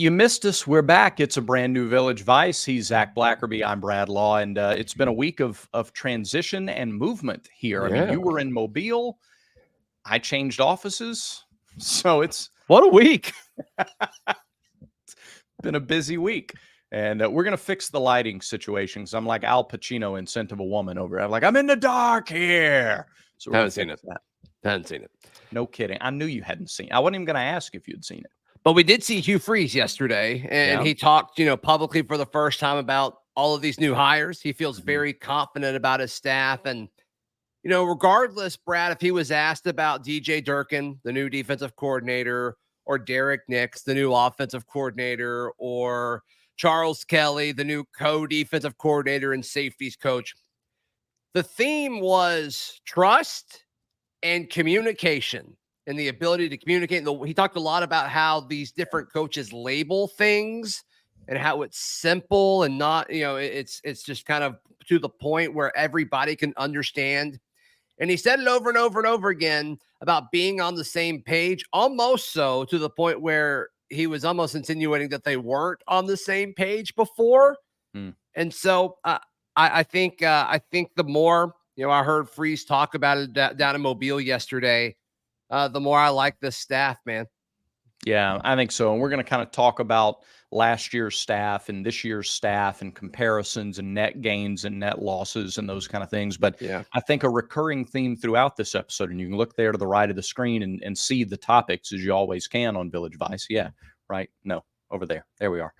You missed us. We're back. It's a brand new Village Vice. He's Zach Blackerby. I'm Brad Law, and it's been a week of transition and movement here. I mean, you were in Mobile. I changed offices, so it's what a week. It's been a busy week, and we're gonna fix the lighting situation. Because I'm like Al Pacino in Scent of a Woman over. I'm like, I'm in the dark here. So haven't seen it. No kidding. I knew you hadn't seen it. I wasn't even gonna ask if you'd seen it. But we did see Hugh Freeze yesterday, and he talked, publicly for the first time about all of these new hires. He feels very confident about his staff. And, regardless, Brad, if he was asked about DJ Durkin, the new defensive coordinator, or Derek Nix, the new offensive coordinator, or Charles Kelly, the new co-defensive coordinator and safeties coach, the theme was trust and communication. And the ability to communicate. He talked a lot about how these different coaches label things and how it's simple and not, it's just kind of to the point where everybody can understand. And he said it over and over and over again about being on the same page, almost so to the point where he was almost insinuating that they weren't on the same page before. And so I think the more, I heard Freeze talk about it down in Mobile yesterday, the more I like this staff, man. Yeah, I think so. And we're going to kind of talk about last year's staff and this year's staff and comparisons and net gains and net losses and those kind of things. But I think a recurring theme throughout this episode, and you can look there to the right of the screen and see the topics as you always can on Village Vice. Yeah, right. No, over there. There we are.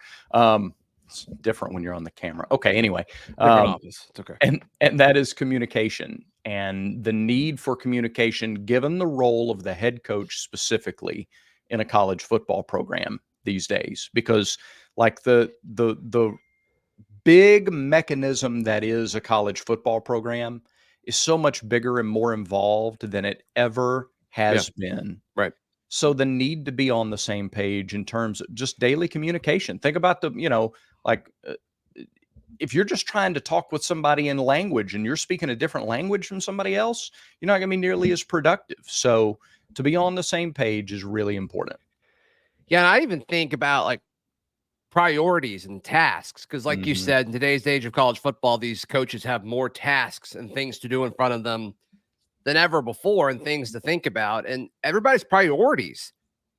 It's different when you're on the camera. Okay, anyway. It's okay. And that is communication and the need for communication given the role of the head coach specifically in a college football program these days. Because like the big mechanism that is a college football program is so much bigger and more involved than it ever has been. Right. So the need to be on the same page in terms of just daily communication. Think about if you're just trying to talk with somebody in language and you're speaking a different language from somebody else, you're not going to be nearly as productive. So to be on the same page is really important. Yeah. And I even think about like priorities and tasks. Cause like you said, in today's age of college football, these coaches have more tasks and things to do in front of them than ever before and things to think about. And everybody's priorities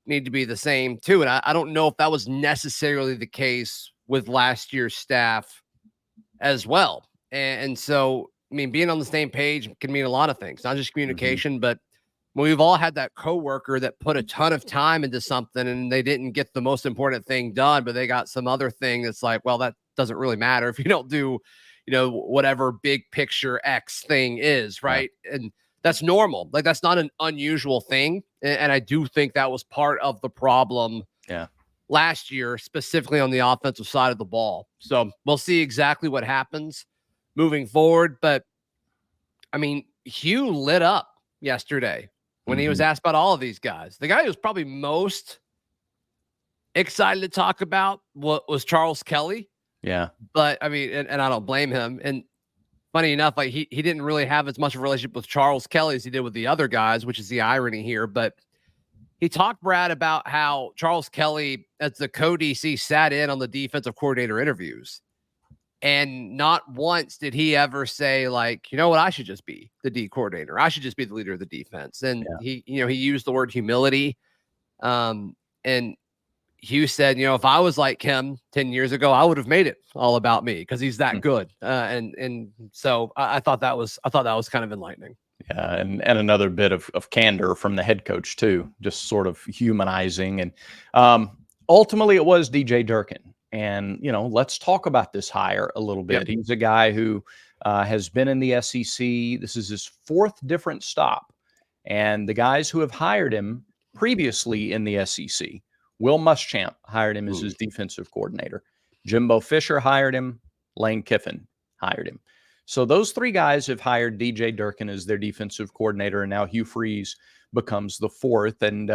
need to be the same too. And I don't know if that was necessarily the case with last year's staff as well. And so, I mean, being on the same page can mean a lot of things, not just communication, but we've all had that coworker that put a ton of time into something and they didn't get the most important thing done, but they got some other thing that's like, well, that doesn't really matter if you don't do, whatever big picture X thing is, right? Yeah. And that's normal. Like, that's not an unusual thing. And I do think that was part of the problem last year, specifically on the offensive side of the ball. So we'll see exactly what happens moving forward. But, I mean, Hugh lit up yesterday when he was asked about all of these guys. The guy who was probably most excited to talk about was Charles Kelly. Yeah. But, I mean, and I don't blame him. And funny enough, like he didn't really have as much of a relationship with Charles Kelly as he did with the other guys, which is the irony here. But he talked, Brad, about how Charles Kelly, as the co-DC, sat in on the defensive coordinator interviews. And not once did he ever say, like, you know what, I should just be the D coordinator. I should just be the leader of the defense. And he used the word humility. And Hugh said, if I was like him 10 years ago, I would have made it all about me because he's that good. And so I thought that was kind of enlightening. Yeah, and another bit of candor from the head coach too, just sort of humanizing. And ultimately it was DJ Durkin. And, let's talk about this hire a little bit. Yep. He's a guy who has been in the SEC. This is his fourth different stop. And the guys who have hired him previously in the SEC, Will Muschamp hired him as his defensive coordinator. Jimbo Fisher hired him. Lane Kiffin hired him. So those three guys have hired DJ Durkin as their defensive coordinator, and now Hugh Freeze becomes the fourth. And,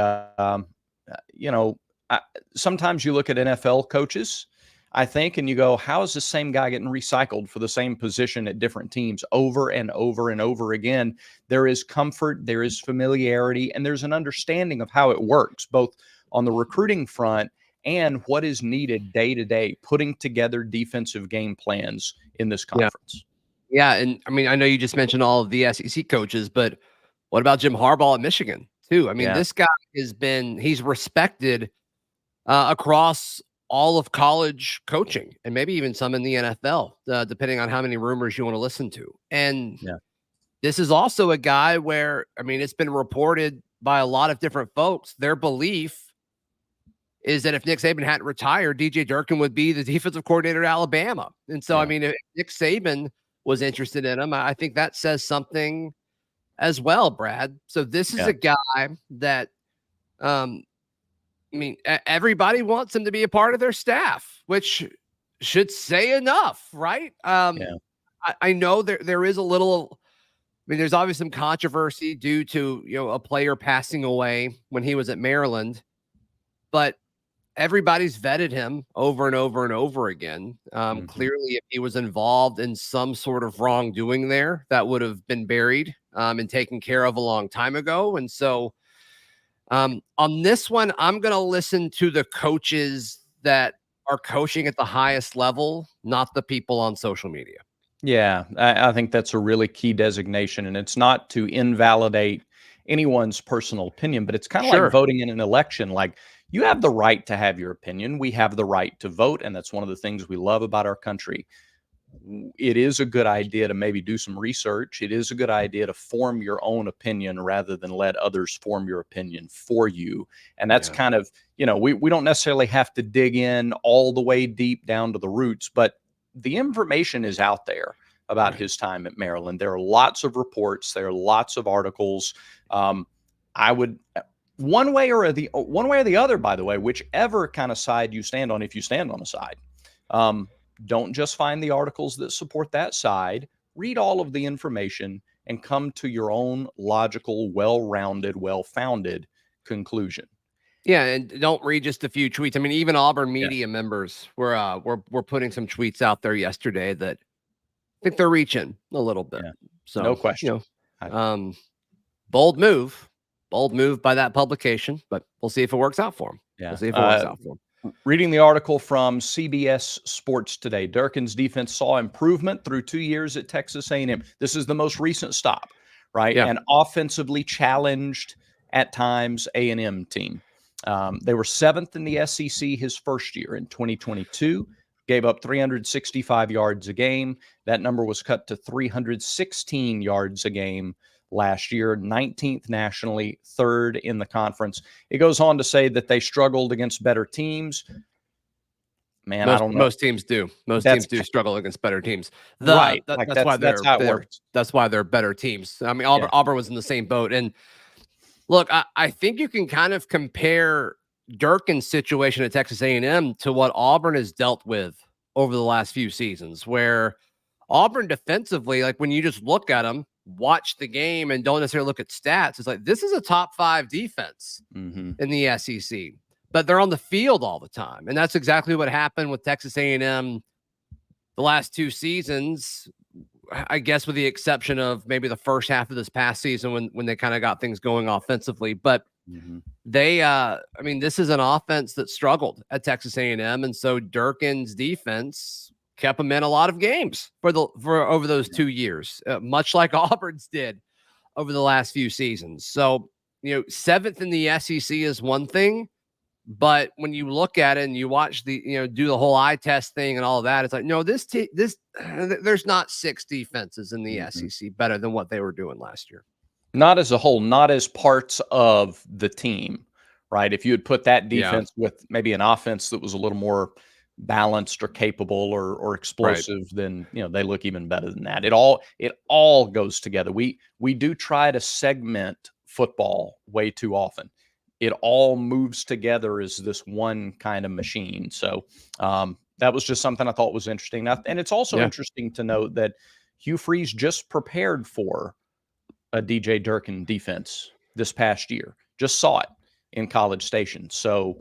sometimes you look at NFL coaches, I think, and you go, how is the same guy getting recycled for the same position at different teams over and over and over again? There is comfort, there is familiarity, and there's an understanding of how it works, both on the recruiting front and what is needed day to day, putting together defensive game plans in this conference. Yeah, and I mean, I know you just mentioned all of the SEC coaches, but what about Jim Harbaugh at Michigan too? I mean, this guy he's respected across all of college coaching and maybe even some in the NFL, depending on how many rumors you want to listen to. And this is also a guy where, I mean, it's been reported by a lot of different folks. Their belief is that if Nick Saban hadn't retired, DJ Durkin would be the defensive coordinator at Alabama. And so, I mean, if Nick Saban was interested in him, I think that says something as well, Brad. So this is a guy that, I mean, everybody wants him to be a part of their staff, which should say enough, right? I know there is a little, I mean, there's obviously some controversy due to, a player passing away when he was at Maryland, but everybody's vetted him over and over and over again. Clearly, if he was involved in some sort of wrongdoing there, that would have been buried and taken care of a long time ago. And so on this one, I'm going to listen to the coaches that are coaching at the highest level, not the people on social media. Yeah, I think that's a really key designation. And it's not to invalidate anyone's personal opinion, but it's kind of like voting in an election. Like, you have the right to have your opinion. We have the right to vote. And that's one of the things we love about our country. It is a good idea to maybe do some research. It is a good idea to form your own opinion rather than let others form your opinion for you. And that's kind of, we don't necessarily have to dig in all the way deep down to the roots, but the information is out there about his time at Maryland. There are lots of reports. There are lots of articles. I would, one way or the other, by the way, whichever kind of side you stand on, if you stand on a side, don't just find the articles that support that side. Read all of the information and come to your own logical, well-rounded, well-founded conclusion. Yeah, and don't read just a few tweets. I mean, even Auburn media members were putting some tweets out there yesterday that I think they're reaching a little bit. So no question. Bold move by that publication, but we'll see if it works out for him. We'll see if it works out for him. Reading the article from CBS Sports today, Durkin's defense saw improvement through 2 years at Texas A&M. This is the most recent stop, right? And offensively challenged at times A&M team. They were 7th in the SEC his first year in 2022, gave up 365 yards a game. That number was cut to 316 yards a game last year, 19th nationally, 3rd in the conference. It goes on to say that they struggled against better teams. Man, I don't know. Most teams do. Most teams do struggle against better teams. Right. That's how it works. That's why they're better teams. I mean, Auburn was in the same boat. And look, I think you can kind of compare Durkin's situation at Texas A&M to what Auburn has dealt with over the last few seasons, where Auburn defensively, like when you just look at them, watch the game and don't necessarily look at stats, it's like, this is a top 5 defense in the SEC, but they're on the field all the time. And that's exactly what happened with Texas A&M the last 2 seasons, I guess, with the exception of maybe the first half of this past season when they kind of got things going offensively. But they, I mean, this is an offense that struggled at Texas A&M. And so Durkin's defense kept them in a lot of games for over those 2 years, much like Auburn's did over the last few seasons. So, 7th in the SEC is one thing, but when you look at it and you watch the, do the whole eye test thing and all of that, it's like, no, there's not 6 defenses in the SEC better than what they were doing last year. Not as a whole, not as parts of the team, right? If you had put that defense with maybe an offense that was a little more balanced or capable or explosive, then they look even better than that. It all goes together. We do try to segment football way too often. It all moves together as this one kind of machine. So that was just something I thought was interesting. And it's also interesting to note that Hugh Freeze just prepared for a DJ Durkin defense this past year. Just saw it in College Station. So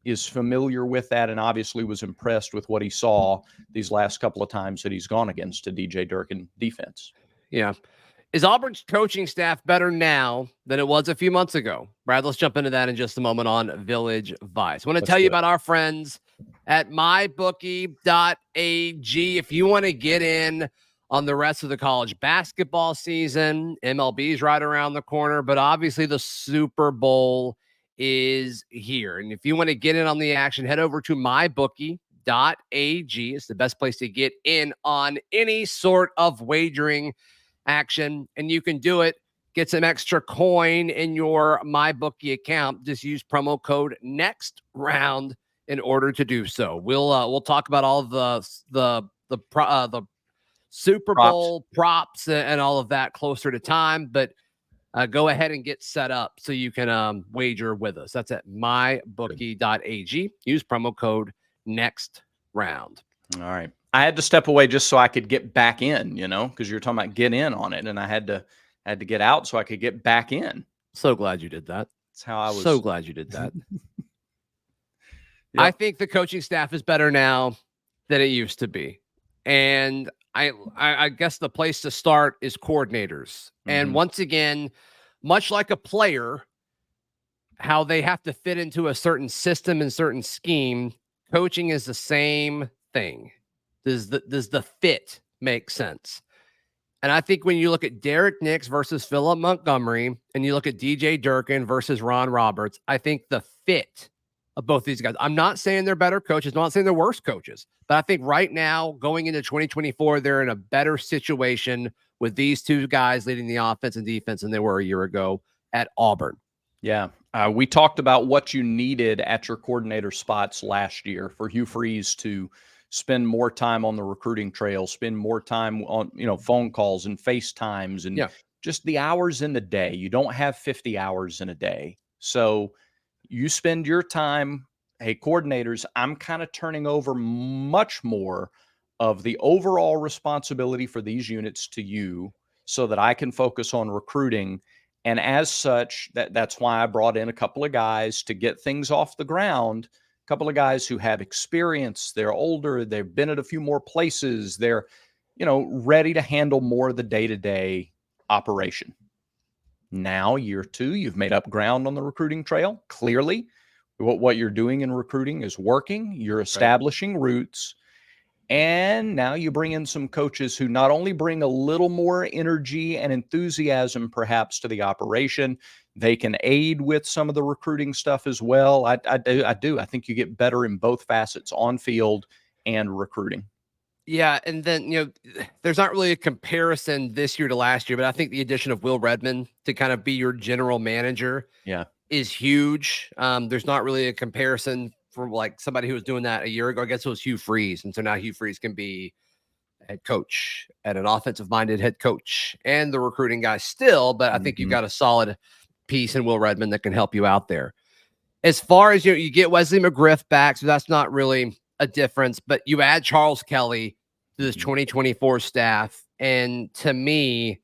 is familiar with that and obviously was impressed with what he saw these last couple of times that he's gone against a DJ Durkin defense. Yeah. Is Auburn's coaching staff better now than it was a few months ago? Brad, let's jump into that in just a moment on Village Vice. I want to tell you about our friends at mybookie.ag. If you want to get in on the rest of the college basketball season, MLB's right around the corner, but obviously the Super Bowl is here. And if you want to get in on the action, head over to mybookie.ag. It's the best place to get in on any sort of wagering action, and you can do it. Get some extra coin in your MyBookie account. Just use promo code next round in order to do so. We'll talk about all the Super Bowl props and all of that closer to time, but go ahead and get set up so you can wager with us. That's at mybookie.ag. Use promo code next round. All right. I had to step away just so I could get back in, because you're talking about get in on it, and I had to get out so I could get back in. So glad you did that. That's how I was. So glad you did that. Yep. I think the coaching staff is better now than it used to be. And I guess the place to start is coordinators. And once again, much like a player, how they have to fit into a certain system and certain scheme, coaching is the same thing. Does the fit make sense? And I think when you look at Derek Nix versus Philip Montgomery, and you look at DJ Durkin versus Ron Roberts, I think the fit of both these guys, I'm not saying they're better coaches, I'm not saying they're worse coaches, but I think right now, going into 2024, they're in a better situation with these two guys leading the offense and defense than they were a year ago at Auburn. Yeah. We talked about what you needed at your coordinator spots last year for Hugh Freeze to spend more time on the recruiting trail, spend more time on, phone calls and FaceTimes and just the hours in the day. You don't have 50 hours in a day. So you spend your time, hey, coordinators, I'm kind of turning over much more of the overall responsibility for these units to you so that I can focus on recruiting. And as such, that's why I brought in a couple of guys to get things off the ground. A couple of guys who have experience. They're older. They've been at a few more places. They're, ready to handle more of the day-to-day operation. Now, year two, you've made up ground on the recruiting trail. Clearly, what you're doing in recruiting is working. You're establishing roots. And now you bring in some coaches who not only bring a little more energy and enthusiasm, perhaps, to the operation, they can aid with some of the recruiting stuff as well. I do. I think you get better in both facets, on field and recruiting. Yeah, and then, there's not really a comparison this year to last year, but I think the addition of Will Redmond to kind of be your general manager is huge. There's not really a comparison from like somebody who was doing that a year ago. I guess it was Hugh Freeze. And so now Hugh Freeze can be head coach and an offensive-minded head coach and the recruiting guy still, but I think you've got a solid piece in Will Redmond that can help you out there. As far as you get Wesley McGriff back, so that's not really a difference, but you add Charles Kelly to this 2024 staff. And to me,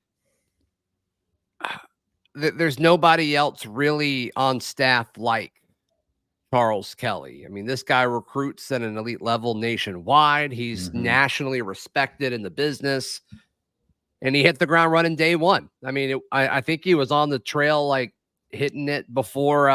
there's nobody else really on staff like Charles Kelly. I mean, this guy recruits at an elite level nationwide. He's nationally respected in the business, and he hit the ground running day one. I mean, I think he was on the trail, like hitting it before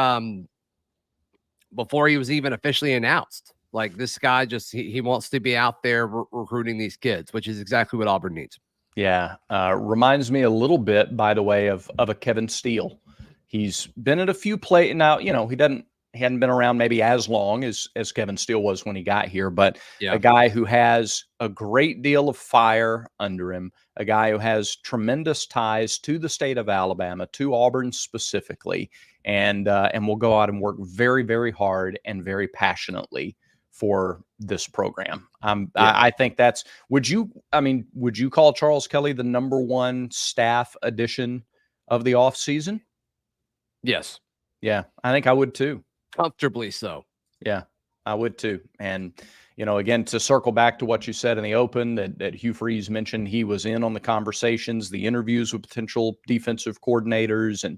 he was even officially announced. Like, this guy just, he wants to be out there recruiting these kids, which is exactly what Auburn needs. Yeah. Reminds me a little bit, by the way, of a Kevin Steele. He's been at a few plays now, he hadn't been around maybe as long as Kevin Steele was when he got here, but a guy who has a great deal of fire under him, a guy who has tremendous ties to the state of Alabama, to Auburn specifically, and will go out and work very, very hard and very passionately for this program. I think that's, would you call Charles Kelly the number one staff addition of the offseason? Yes. Yeah, I think I would too. Comfortably so. Yeah, I would too. And, again, to circle back to what you said in the open, that Hugh Freeze mentioned he was in on the conversations, the interviews with potential defensive coordinators, and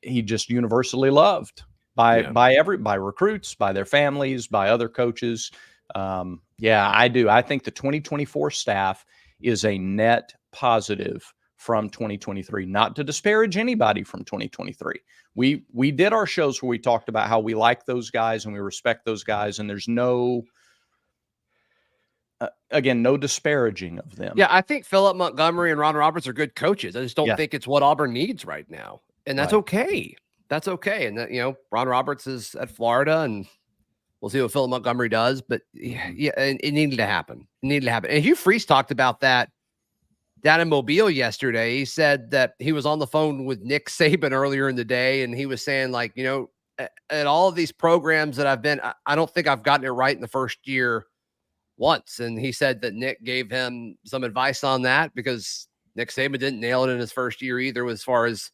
he just universally loved by recruits, by their families, by other coaches. I do. I think the 2024 staff is a net positive from 2023. Not to disparage anybody from 2023. We did our shows where we talked about how we like those guys and we respect those guys, and there's no again, no disparaging of them. Yeah, I think Philip Montgomery and Ron Roberts are good coaches. I just don't Yeah. think it's what Auburn needs right now. And that's Right. okay. That's okay. And that, Ron Roberts is at Florida, and we'll see what Philip Montgomery does. But yeah, it needed to happen. It needed to happen. And Hugh Freeze talked about that down in Mobile yesterday. He said that he was on the phone with Nick Saban earlier in the day, and he was saying, like, at all of these programs that I've been, I don't think I've gotten it right in the first year once. And he said that Nick gave him some advice on that, because Nick Saban didn't nail it in his first year either, as far as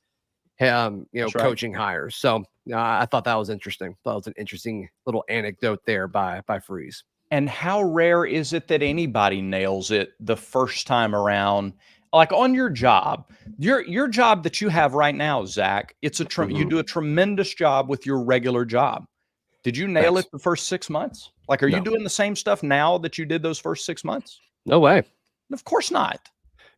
coaching hires. So I thought that was interesting. That was an interesting little anecdote there by Freeze. And how rare is it that anybody nails it the first time around? Like on your job, your job that you have right now, Zach, it's you do a tremendous job with your regular job. Did you nail it the first 6 months? Like, are you doing the same stuff now that you did those first 6 months? No way. Of course not.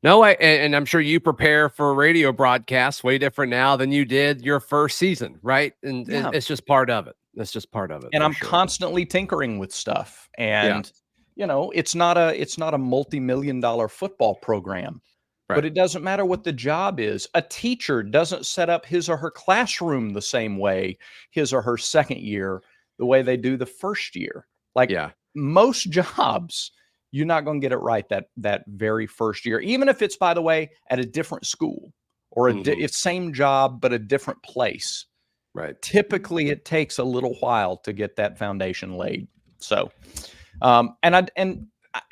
No way. And I'm sure you prepare for radio broadcasts way different now than you did your first season, right? And it's just part of it. That's just part of it. And I'm constantly tinkering with stuff. And it's not a multi-million-dollar football program. Right. But it doesn't matter what the job is. A teacher doesn't set up his or her classroom the same way his or her second year, the way they do the first year. Like most jobs, you're not going to get it right that very first year, even if it's, by the way, at a different school or it's same job but a different place. Right. Typically, it takes a little while to get that foundation laid. So, and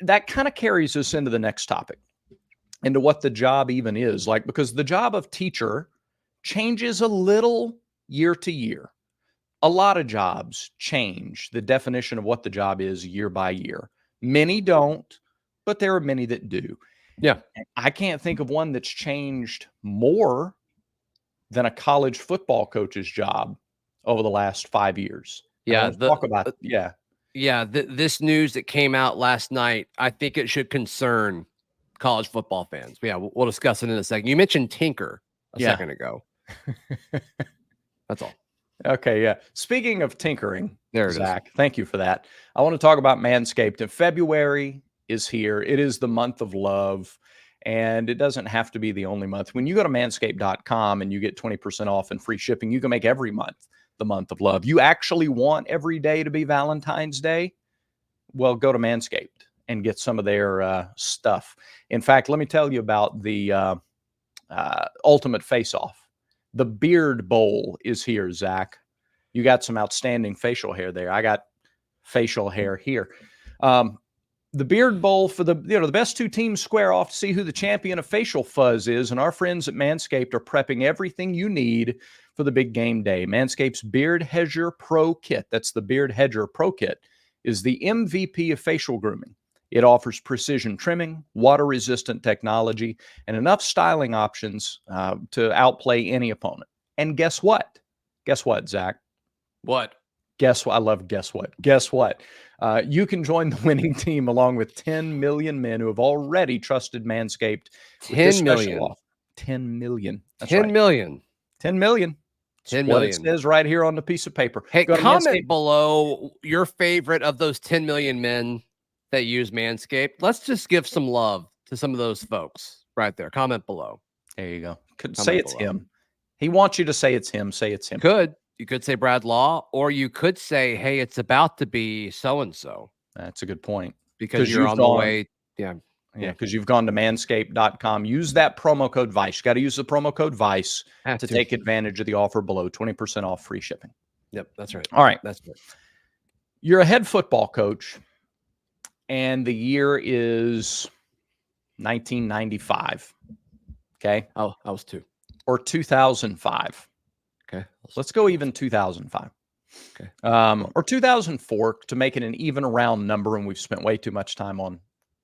that kind of carries us into the next topic, into what the job even is like, because the job of teacher changes a little year to year. A lot of jobs change the definition of what the job is year by year. Many don't, but there are many that do. Yeah. I can't think of one that's changed more than a college football coach's job over the last 5 years. Yeah. Talk about this news that came out last night, I think it should concern college football fans. Yeah, we'll discuss it in a second. You mentioned Tinker a second ago. That's all. Okay, yeah. Speaking of tinkering, there it Zach, thank you for that. I want to talk about Manscaped. And February is here. It is the month of love, and it doesn't have to be the only month. When you go to manscaped.com and you get 20% off and free shipping, you can make every month the month of love. You actually want every day to be Valentine's Day? Well, go to Manscaped and get some of their stuff. In fact, let me tell you about the Ultimate Face-Off. The Beard Bowl is here, Zach. You got some outstanding facial hair there. I got facial hair here. The Beard Bowl, for the best two teams square off to see who the champion of facial fuzz is, and our friends at Manscaped are prepping everything you need for the big game day. Manscaped's Beard Hedger Pro Kit, that's the Beard Hedger Pro Kit, is the MVP of facial grooming. It offers precision trimming, water-resistant technology, and enough styling options to outplay any opponent. And guess what? Guess what, Zach? What? Guess what? I love guess what. Guess what? You can join the winning team along with 10 million men who have already trusted Manscaped. 10 million. 10 million. That's 10 right. million. 10 million. 10 what million. It says right here on the piece of paper. Hey, comment below your favorite of those 10 million men that use Manscaped. Let's just give some love to some of those folks right there. Comment below. There you go. Say it's him. He wants you to say it's him. Say it's him. You could say Brad Law, or you could say, hey, it's about to be so-and-so. That's a good point. Because you're on the way. Yeah, because you've gone to manscaped.com. Use that promo code VICE. You got to use the promo code VICE to take advantage of the offer below. 20% off free shipping. Yep, that's right. All right. That's right. You're a head football coach, and the year is 1995. Okay. Oh, I was 2. Or 2005. Okay. Let's go even 2005. Okay. Or 2004 to make it an even round number, and we've spent way too much time on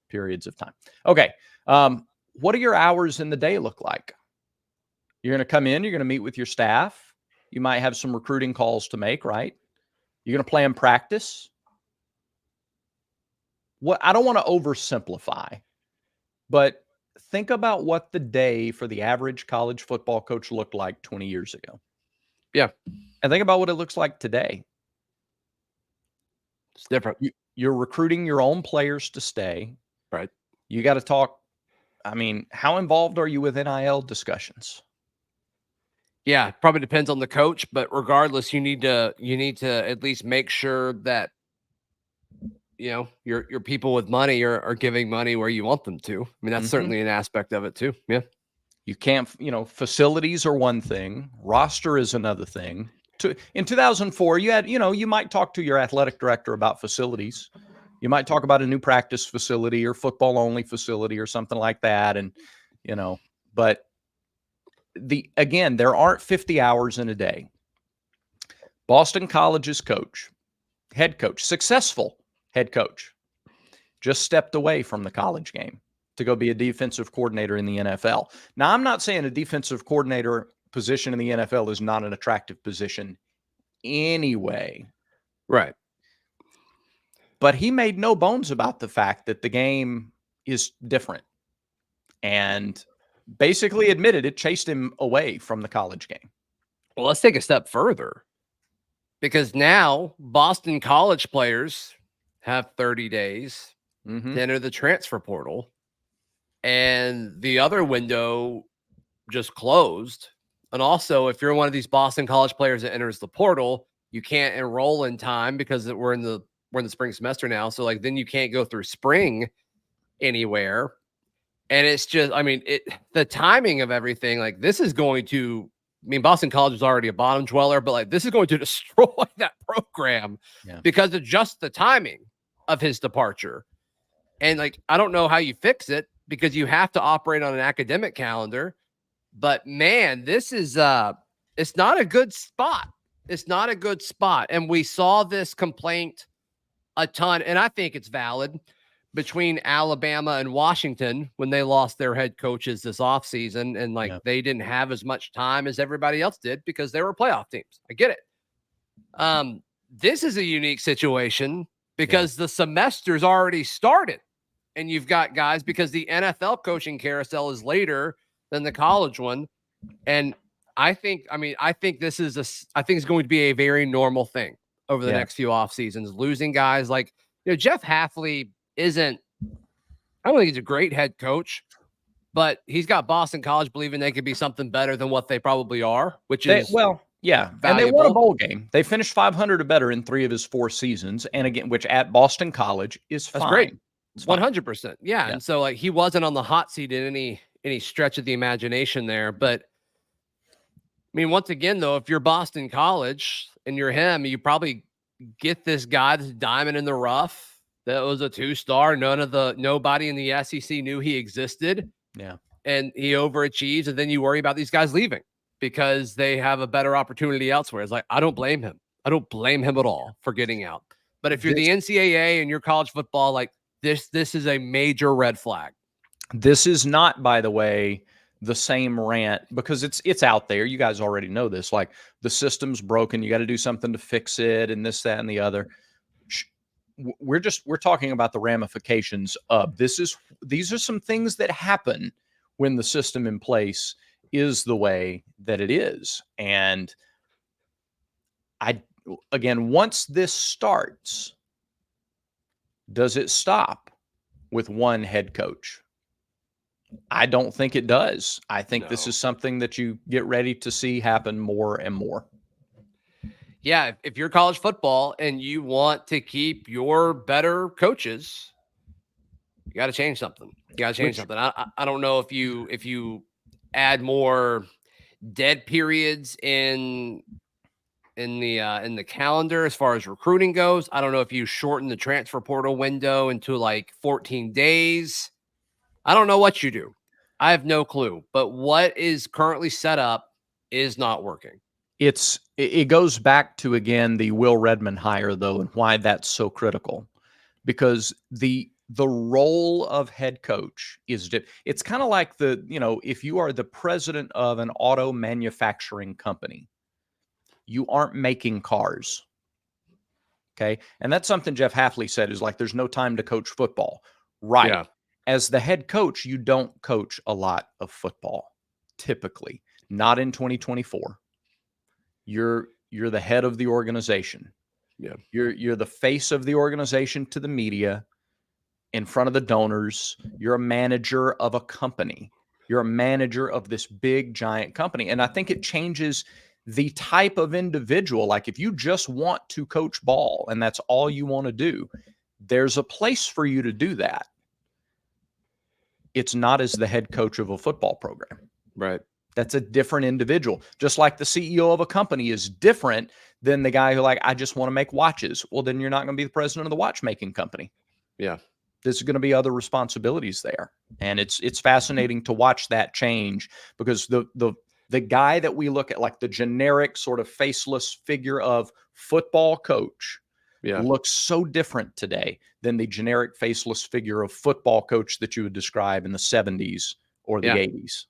periods of time. Okay. What do your hours in the day look like? You're going to come in, you're going to meet with your staff. You might have some recruiting calls to make, right? You're going to play in practice. I don't want to oversimplify, but think about what the day for the average college football coach looked like 20 years ago. Yeah. And think about what it looks like today. It's different. You're recruiting your own players to stay. Right. You got to talk. I mean, how involved are you with NIL discussions? Yeah, probably depends on the coach, but regardless, you need to at least make sure that your people with money are giving money where you want them to. I mean, that's certainly an aspect of it too. Yeah. You can't, facilities are one thing, roster is another thing. In 2004, you had, you might talk to your athletic director about facilities. You might talk about a new practice facility or football only facility or something like that. And, but again, there aren't 50 hours in a day. Boston College's head coach, successful head coach, just stepped away from the college game to go be a defensive coordinator in the NFL. Now, I'm not saying a defensive coordinator position in the NFL is not an attractive position anyway. Right. But he made no bones about the fact that the game is different and basically admitted it chased him away from the college game. Well, let's take a step further, because now Boston College players have 30 days to enter the transfer portal, and the other window just closed. And also, if you're one of these Boston College players that enters the portal, you can't enroll in time because we're in the spring semester now. So like, then you can't go through spring anywhere. And it's just, I mean, the timing of everything, like this is going to, I mean, Boston College was already a bottom dweller, but like this is going to destroy that program because of just the timing of his departure. And like, I don't know how you fix it because you have to operate on an academic calendar. But man, this is it's not a good spot. It's not a good spot. And we saw this complaint a ton, and I think it's valid, between Alabama and Washington when they lost their head coaches this offseason. And like they didn't have as much time as everybody else did because they were playoff teams. I get it. This is a unique situation because the semester's already started. And you've got guys, because the NFL coaching carousel is later than the college one. And I think this is I think it's going to be a very normal thing over the next few off seasons, losing guys like, Jeff Hafley isn't, I don't think he's a great head coach, but he's got Boston College believing they could be something better than what they probably are, which is valuable. And they won a bowl game. They finished 500 or better in 3 of his 4 seasons. And again, which at Boston College is fine. That's great. 100%. Yeah. And so like he wasn't on the hot seat in any stretch of the imagination there. But I mean, once again, though, if you're Boston College and you're him, you probably get this guy, this diamond in the rough that was a 2-star. Nobody in the SEC knew he existed. Yeah. And he overachieves. And then you worry about these guys leaving because they have a better opportunity elsewhere. It's like, I don't blame him. I don't blame him at all for getting out. But if you're the NCAA and you're college football, like this is a major red flag. This is not, by the way, the same rant, because it's out there. You guys already know this. Like, the system's broken. You got to do something to fix it, and this, that, and the other. We're talking about the ramifications of this. These are some things that happen when the system in place is the way that it is. And again, once this starts, does it stop with one head coach? I don't think it does. I think this is something that you get ready to see happen more and more. Yeah, if you're college football and you want to keep your better coaches, you got to change something. You got to change something. I don't know if you add more dead periods in the calendar as far as recruiting goes. I don't know if you shorten the transfer portal window into like 14 days. I don't know what you do. I have no clue. But what is currently set up is not working. It goes back to, again, the Will Redmond hire, though, and why that's so critical. Because the role of head coach it's kind of like if you are the president of an auto manufacturing company, you aren't making cars. Okay. And that's something Jeff Hafley said, is like, there's no time to coach football. Right. Yeah. as the head coach, you don't coach a lot of football, typically. Not in 2024. You're the head of the organization. Yeah. You're the face of the organization to the media, in front of the donors. You're a manager of a company. You're a manager of this big, giant company. And I think it changes the type of individual. Like if you just want to coach ball and that's all you want to do, there's a place for you to do that. It's not as the head coach of a football program. Right. That's a different individual. Just like the CEO of a company is different than the guy who like, I just want to make watches. Well, then you're not going to be the president of the watchmaking company. Yeah. There's going to be other responsibilities there. And it's fascinating to watch that change, because the guy that we look at, like the generic sort of faceless figure of football coach, looks so different today than the generic faceless figure of football coach that you would describe in the 70s or the 80s.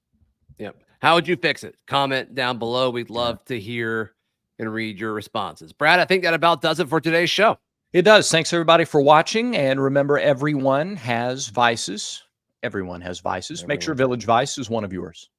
Yep. How would you fix it? Comment down below. We'd love to hear and read your responses. Brad, I think that about does it for today's show. It does. Thanks everybody for watching. And remember, everyone has vices. Everyone has vices. Make sure Village Vice is one of yours.